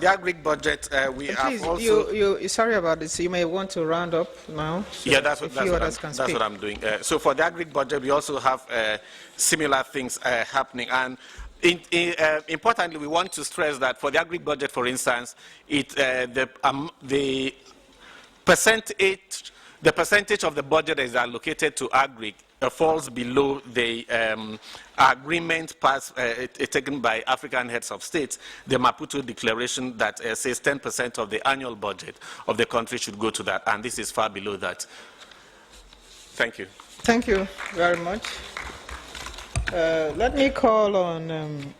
have also... Sorry about this. You may want to round up now. So yeah, that's what I'm doing. So for the agri budget, we also have similar things happening. And importantly, we want to stress that for the agri budget, for instance, the percentage of the budget that is allocated to agri falls below the agreement taken by African heads of states, the Maputo Declaration that says 10% of the annual budget of the country should go to that, and this is far below that. Thank you. Thank you very much. Let me call on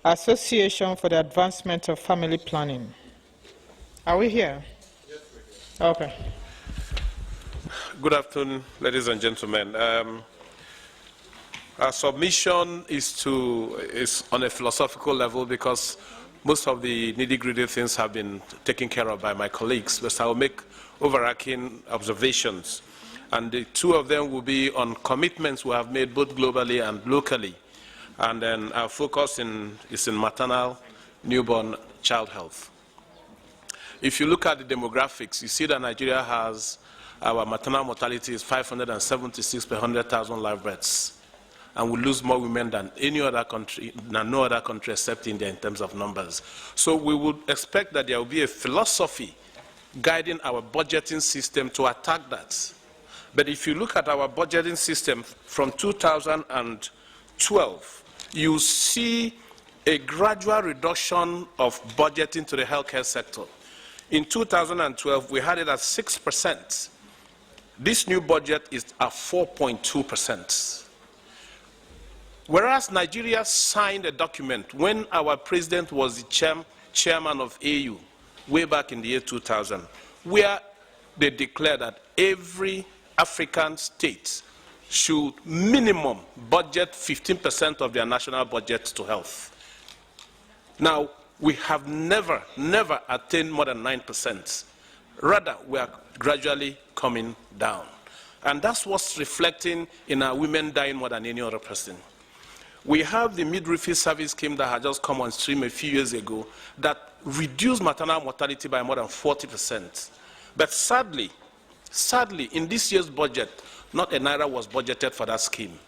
Association for the Advancement of Family Planning. Are we here? Yes, we are. Okay. Good afternoon, ladies and gentlemen. Our submission is on a philosophical level because most of the nitty-gritty things have been taken care of by my colleagues, but I will make overarching observations. And the 2 of them will be on commitments we have made both globally and locally. And then our focus is in maternal, newborn, child health. If you look at the demographics, you see that Nigeria has, our maternal mortality is 576 per 100,000 live births. And we lose more women than any other country, than no other country except India in terms of numbers. So we would expect that there will be a philosophy guiding our budgeting system to attack that. But if you look at our budgeting system from 2012, you see a gradual reduction of budgeting to the healthcare sector. In 2012, we had it at 6%. This new budget is at 4.2%. Whereas Nigeria signed a document when our president was the chairman of AU, way back in the year 2000, where they declared that every African state should minimum budget 15% of their national budget to health. Now, we have never attained more than 9%. Rather, we are gradually coming down. And that's what's reflecting in our women dying more than any other person. We have the midwifery service scheme that had just come on stream a few years ago that reduced maternal mortality by more than 40%. But sadly, in this year's budget, not a naira was budgeted for that scheme.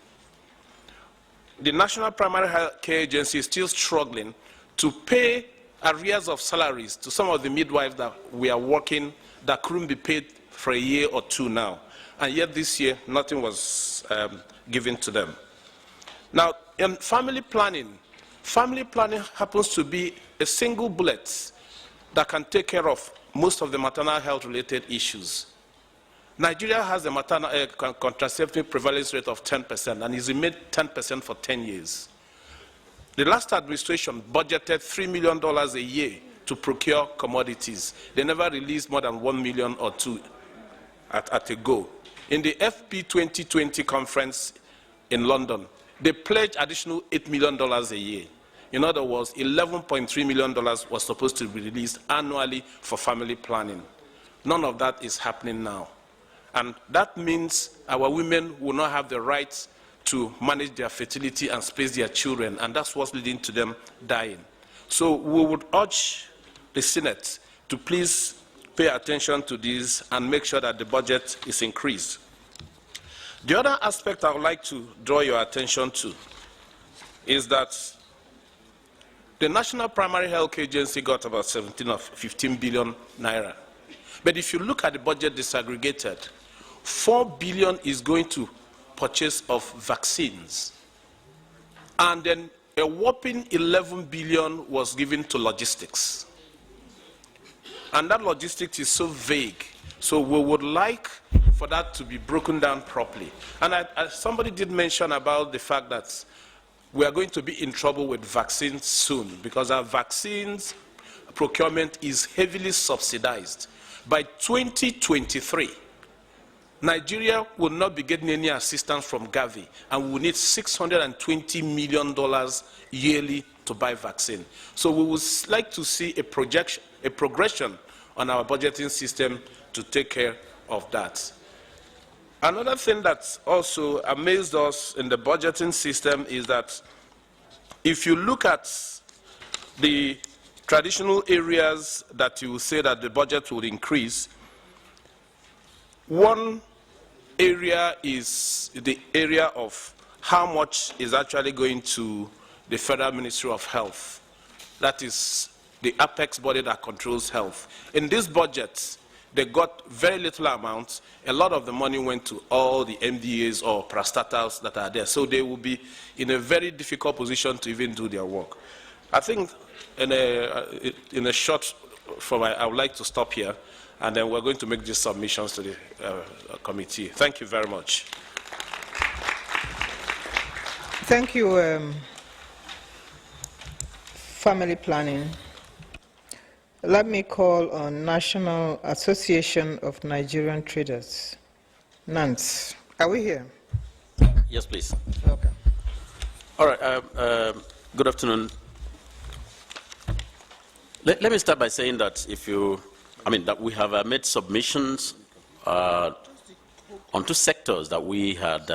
The National Primary Health Care Agency is still struggling to pay arrears of salaries to some of the midwives that we are working that couldn't be paid for a year or two now. And yet this year, nothing was given to them. Now, in family planning happens to be a single bullet that can take care of most of the maternal health-related issues. Nigeria has a contraceptive prevalence rate of 10%, and it's remained 10% for 10 years. The last administration budgeted $3 million a year to procure commodities. They never released more than 1 million or 2 at a go. In the FP 2020 conference in London, they pledged additional $8 million a year. In other words, $11.3 million was supposed to be released annually for family planning. None of that is happening now. And that means our women will not have the rights to manage their fertility and space their children, and that's what's leading to them dying. So we would urge the Senate to please pay attention to this and make sure that the budget is increased. The other aspect I would like to draw your attention to is that the National Primary Health Agency got about 17 or 15 billion naira. But if you look at the budget disaggregated, 4 billion is going to purchase of vaccines. And then a whopping 11 billion was given to logistics. And that logistics is so vague. So we would like for that to be broken down properly. And somebody did mention about the fact that we are going to be in trouble with vaccines soon because our vaccines procurement is heavily subsidized. By 2023, Nigeria will not be getting any assistance from Gavi, and we will need $620 million yearly to buy vaccine. So we would like to see a progression on our budgeting system to take care of that. Another thing that also amazed us in the budgeting system is that if you look at the traditional areas that you say that the budget would increase, one area is the area of how much is actually going to the Federal Ministry of Health. That is the apex body that controls health. In this budget, they got very little amount. A lot of the money went to all the MDAs or parastatals that are there. So they will be in a very difficult position to even do their work. I think in a short form, I would like to stop here, and then we're going to make these submissions to the committee. Thank you very much. Thank you, family planning. Let me call on National Association of Nigerian Traders, NANTS. Are we here? Yes, please. Okay. All right. Good afternoon. Let me start by saying that that we have made submissions on 2 sectors that we had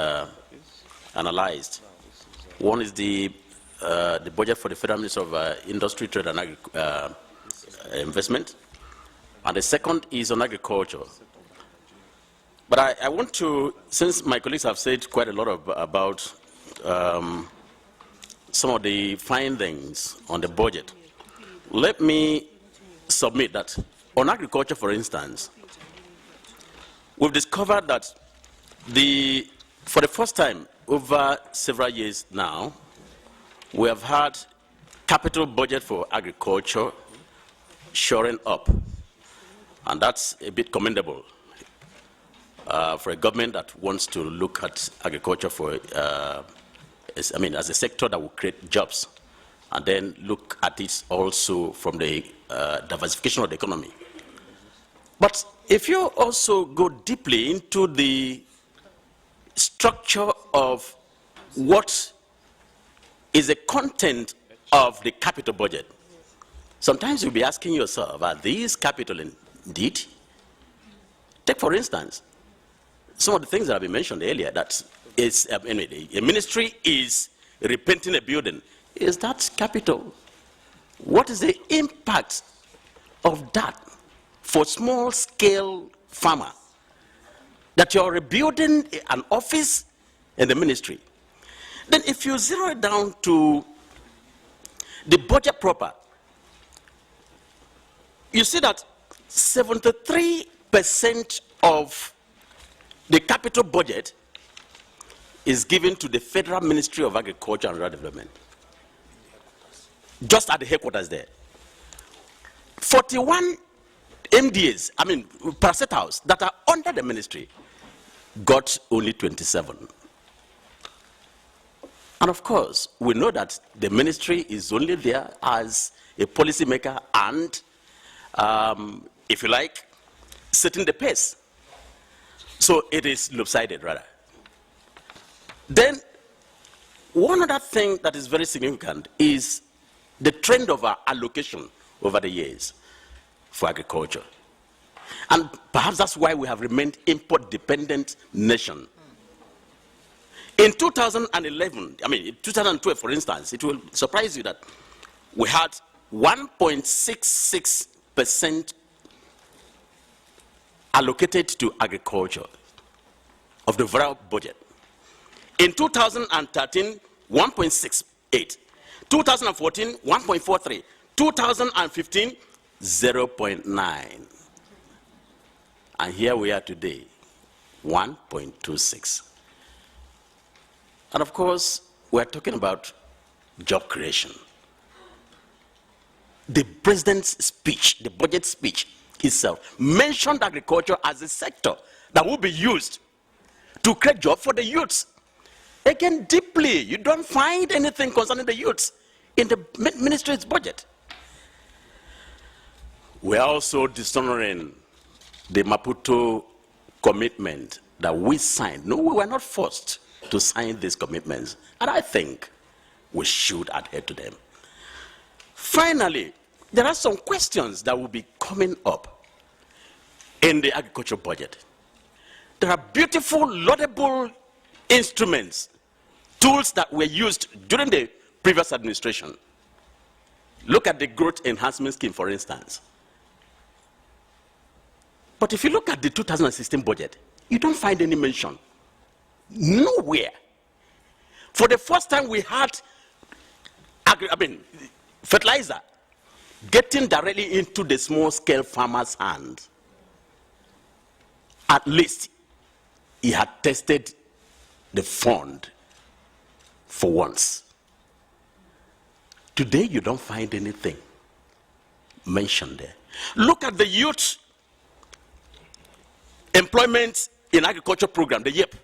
analyzed. One is the budget for the Federal Ministry of Industry, Trade and Investment, and the second is on agriculture. But I want to, since my colleagues have said quite a lot about some of the findings on the budget, let me submit that on agriculture, for instance, we've discovered that for the first time over several years now, we have had capital budget for agriculture shoring up, and that's a bit commendable for a government that wants to look at agriculture for, as a sector that will create jobs, and then look at it also from the diversification of the economy. But if you also go deeply into the structure of what is the content of the capital budget, sometimes you'll be asking yourself, are these capital indeed? Take, for instance, some of the things that have been mentioned earlier, that is, anyway, a ministry is repainting a building. Is that capital? What is the impact of that for small-scale farmer? That you're rebuilding an office in the ministry. Then if you zero it down to the budget proper, you see that 73% of the capital budget is given to the Federal Ministry of Agriculture and Rural Development, just at the headquarters there. 41 MDAs, I mean, parastatals that are under the ministry, got only 27. And of course, we know that the ministry is only there as a policymaker and, if you like, setting the pace. So it is lopsided, rather. Then, one other thing that is very significant is the trend of our allocation over the years for agriculture. And perhaps that's why we have remained import-dependent nation. In 2011, I mean, in 2012, for instance, it will surprise you that we had 1.66% allocated to agriculture of the overall budget. In 2013, 1.68. 2014, 1.43. 2015, 0.9. And here we are today, 1.26. And of course, we're talking about job creation. The president's speech, the budget speech itself, mentioned agriculture as a sector that will be used to create jobs for the youths. Again, deeply, you don't find anything concerning the youths in the ministry's budget. We're also dishonoring the Maputo commitment that we signed. No, we were not forced to sign these commitments, and I think we should adhere to them. Finally, there are some questions that will be coming up in the agriculture budget. There are beautiful, laudable instruments, tools that were used during the previous administration. Look at the growth enhancement scheme, for instance. But if you look at the 2016 budget, you don't find any mention. Nowhere. For the first time, we had fertilizer getting directly into the small-scale farmer's hand. At least he had tested the fund for once. Today, you don't find anything mentioned there. Look at the youth employment in agriculture program, the YEP,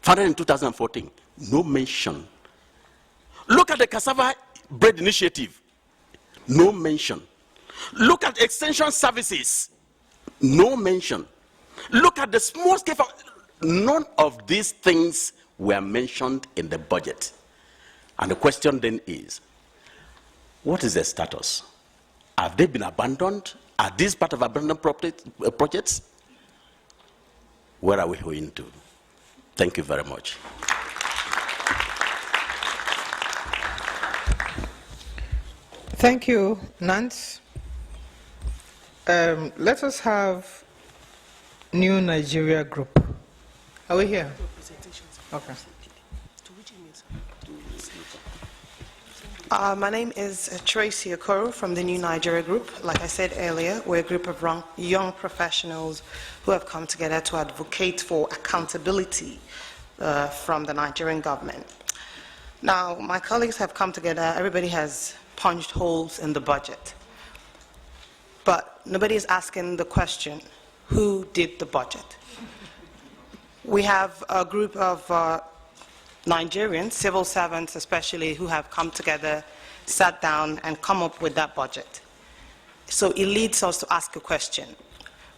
founded in 2014. No mention. Look at the cassava bread initiative. No mention. Look at extension services. No mention. Look at the small scale farm. None of these things were mentioned in the budget. And the question then is, what is the status? Have they been abandoned? Are these part of abandoned projects? Where are we going to? Thank you very much. Thank you, Nance. Let us have New Nigeria Group. Are we here? Okay. My name is Tracy Okoro from the New Nigeria Group. Like I said earlier, we're a group of young professionals who have come together to advocate for accountability from the Nigerian government. Now, my colleagues have come together. Everybody has punched holes in the budget. But nobody is asking the question, who did the budget? We have a group of Nigerians, civil servants especially, who have come together, sat down, and come up with that budget. So it leads us to ask a question.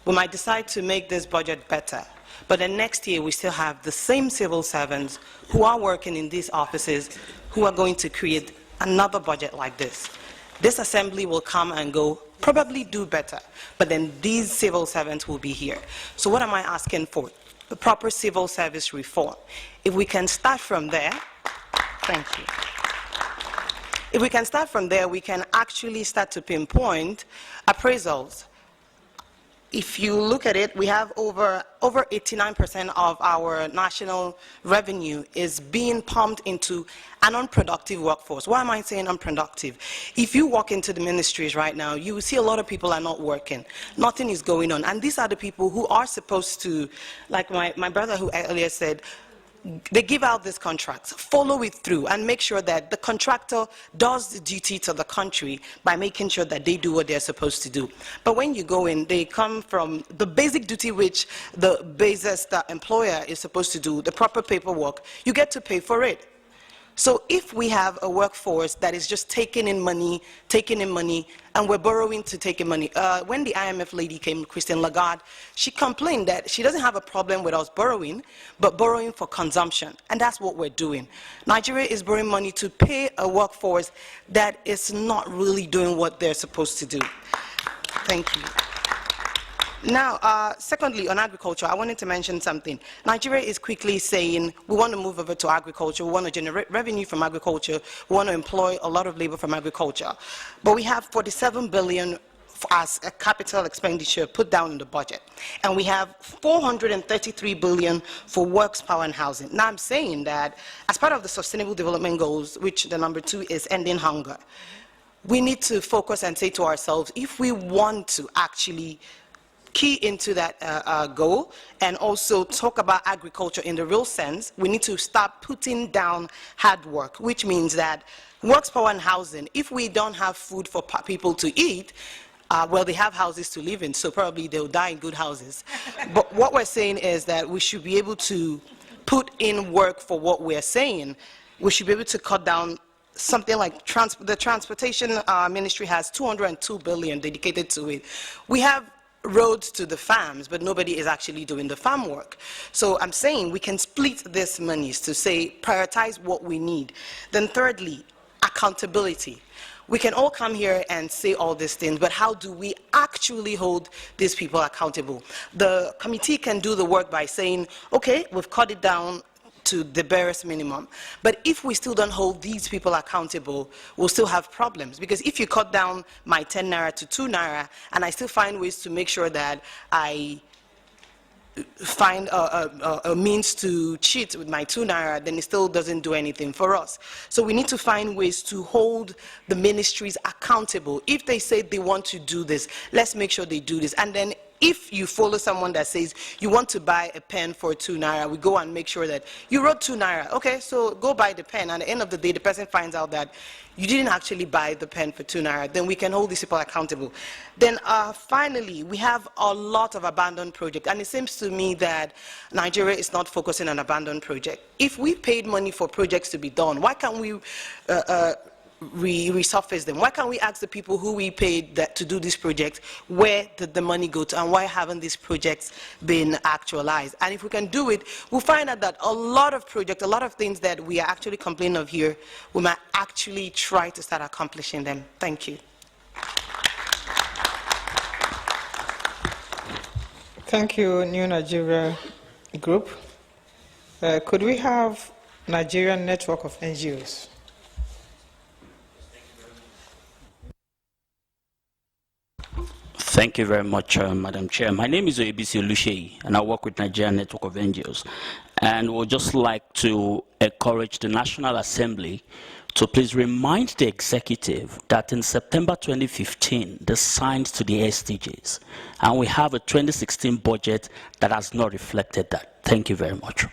We might decide to make this budget better, but then next year we still have the same civil servants who are working in these offices who are going to create another budget like this. This assembly will come and go, probably do better, but then these civil servants will be here. So what am I asking for? The proper civil service reform. If we can start from there, thank you. If we can start from there, we can actually start to pinpoint appraisals. If you look at it, we have over 89% of our national revenue is being pumped into an unproductive workforce. Why am I saying unproductive? If you walk into the ministries right now, you will see a lot of people are not working. Nothing is going on. And these are the people who are supposed to, like my brother who earlier said, they give out these contracts, follow it through, and make sure that the contractor does the duty to the country by making sure that they do what they're supposed to do. But when you go in, they come from the basic duty which the basest employer is supposed to do, the proper paperwork, you get to pay for it. So if we have a workforce that is just taking in money, and we're borrowing to take in money. When the IMF lady came, Christine Lagarde, she complained that she doesn't have a problem with us borrowing, but borrowing for consumption. And that's what we're doing. Nigeria is borrowing money to pay a workforce that is not really doing what they're supposed to do. Thank you. Now, secondly, on agriculture, I wanted to mention something. Nigeria is quickly saying we want to move over to agriculture, we want to generate revenue from agriculture, we want to employ a lot of labor from agriculture. But we have 47 billion as a capital expenditure put down in the budget. And we have 433 billion for works, power, and housing. Now, I'm saying that as part of the Sustainable Development Goals, which the number 2 is ending hunger, we need to focus and say to ourselves, if we want to actually key into that goal and also talk about agriculture in the real sense, we need to start putting down hard work, which means that works, power, and housing, if we don't have food for people to eat, well, they have houses to live in, so probably they'll die in good houses. But what we're saying is that we should be able to put in work for what we're saying. We should be able to cut down something like the transportation ministry has 202 billion dedicated to it. We have roads to the farms, but nobody is actually doing the farm work. So I'm saying we can split this monies to say prioritize what we need. Then thirdly, accountability. We can all come here and say all these things, but how do we actually hold these people accountable? The committee can do the work by saying, okay, we've cut it down to the barest minimum. But if we still don't hold these people accountable, we'll still have problems. Because if you cut down my 10 naira to 2 naira, and I still find ways to make sure that I find a means to cheat with my 2 naira, then it still doesn't do anything for us. So we need to find ways to hold the ministries accountable. If they say they want to do this, let's make sure they do this. And then if you follow someone that says you want to buy a pen for 2 naira, we go and make sure that you wrote 2 naira. Okay, so go buy the pen. And at the end of the day, the person finds out that you didn't actually buy the pen for 2 naira. Then we can hold these people accountable. Then finally, we have a lot of abandoned projects. And it seems to me that Nigeria is not focusing on abandoned projects. If we paid money for projects to be done, why can't we resurface them? Why can't we ask the people who we paid to do this project, where did the money go to, and why haven't these projects been actualized? And if we can do it, we'll find out that a lot of projects, a lot of things that we are actually complaining of here, we might actually try to start accomplishing them. Thank you. Thank you, New Nigeria Group. Could we have Nigerian Network of NGOs? Thank you very much, Madam Chair. My name is Oebisi Oluseyi, and I work with Nigerian Network of NGOs. And we'd just like to encourage the National Assembly to please remind the executive that in September 2015, they signed to the SDGs. And we have a 2016 budget that has not reflected that. Thank you very much.